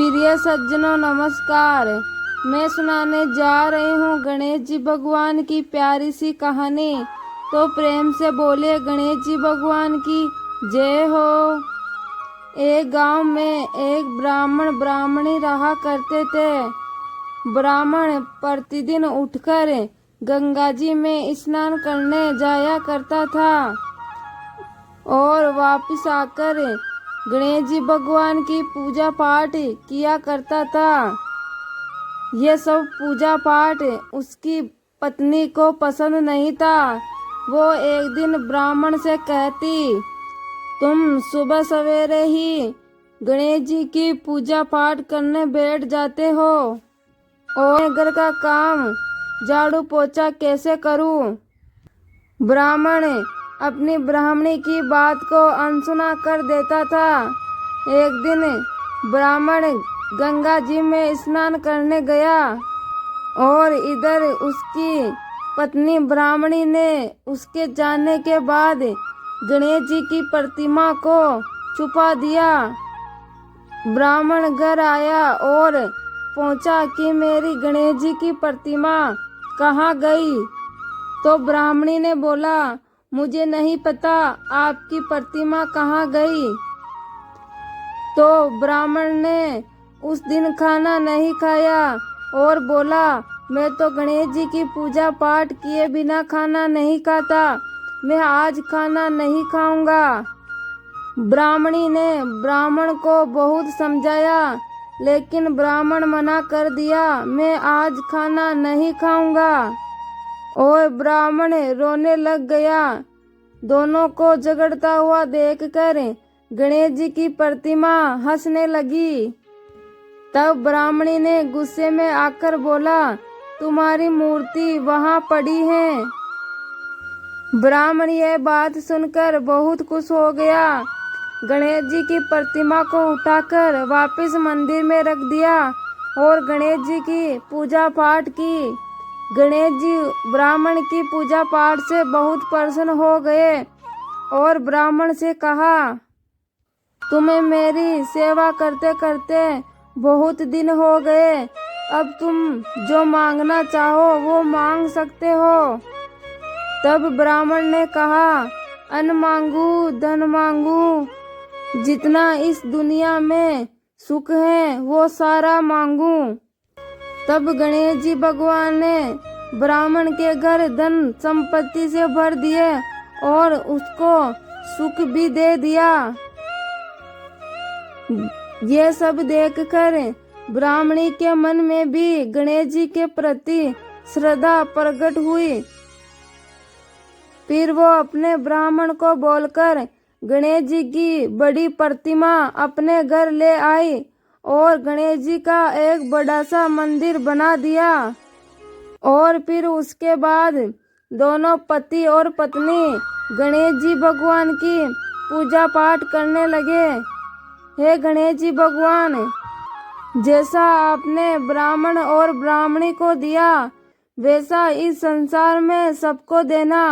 प्रिय सज्जनों नमस्कार। मैं सुनाने जा रही हूँ गणेश जी भगवान की प्यारी सी कहानी। तो प्रेम से बोले गणेश जी भगवान की जय हो। एक गांव में एक ब्राह्मण ब्राह्मणी रहा करते थे। ब्राह्मण प्रतिदिन उठकर गंगा जी में स्नान करने जाया करता था और वापस आकर गणेश जी भगवान की पूजा पाठ किया करता था। यह सब पूजा पाठ उसकी पत्नी को पसंद नहीं था। वो एक दिन ब्राह्मण से कहती, तुम सुबह सवेरे ही गणेश जी की पूजा पाठ करने बैठ जाते हो और घर का काम झाड़ू पोछा कैसे करूं? ब्राह्मण अपनी ब्राह्मणी की बात को अनसुना कर देता था। एक दिन ब्राह्मण गंगा जी में स्नान करने गया और इधर उसकी पत्नी ब्राह्मणी ने उसके जाने के बाद गणेश जी की प्रतिमा को छुपा दिया। ब्राह्मण घर आया और पूछा कि मेरी गणेश जी की प्रतिमा कहाँ गई? तो ब्राह्मणी ने बोला, मुझे नहीं पता आपकी प्रतिमा कहाँ गई। तो ब्राह्मण ने उस दिन खाना नहीं खाया और बोला, मैं तो गणेश जी की पूजा पाठ किए बिना खाना नहीं खाता, मैं आज खाना नहीं खाऊंगा। ब्राह्मणी ने ब्राह्मण को बहुत समझाया लेकिन ब्राह्मण मना कर दिया, मैं आज खाना नहीं खाऊंगा। और ब्राह्मण रोने लग गया। दोनों को झगड़ता हुआ देखकर गणेश जी की प्रतिमा हंसने लगी। तब ब्राह्मणी ने गुस्से में आकर बोला, तुम्हारी मूर्ति वहां पड़ी है। ब्राह्मण यह बात सुनकर बहुत खुश हो गया। गणेश जी की प्रतिमा को उठाकर वापस मंदिर में रख दिया और गणेश जी की पूजा पाठ की। गणेश जी ब्राह्मण की पूजा पाठ से बहुत प्रसन्न हो गए और ब्राह्मण से कहा, तुम्हें मेरी सेवा करते करते बहुत दिन हो गए, अब तुम जो मांगना चाहो वो मांग सकते हो। तब ब्राह्मण ने कहा, अन्न मांगू धन मांगू, जितना इस दुनिया में सुख है वो सारा मांगू। तब गणेश जी भगवान ने ब्राह्मण के घर धन संपत्ति से भर दिए और उसको सुख भी दे दिया। ये सब देखकर ब्राह्मणी के मन में भी गणेश जी के प्रति श्रद्धा प्रकट हुई। फिर वो अपने ब्राह्मण को बोलकर गणेश जी की बड़ी प्रतिमा अपने घर ले आई और गणेश जी का एक बड़ा सा मंदिर बना दिया। और फिर उसके बाद दोनों पति और पत्नी गणेश जी भगवान की पूजा पाठ करने लगे। हे गणेश जी भगवान, जैसा आपने ब्राह्मण और ब्राह्मणी को दिया वैसा इस संसार में सबको देना।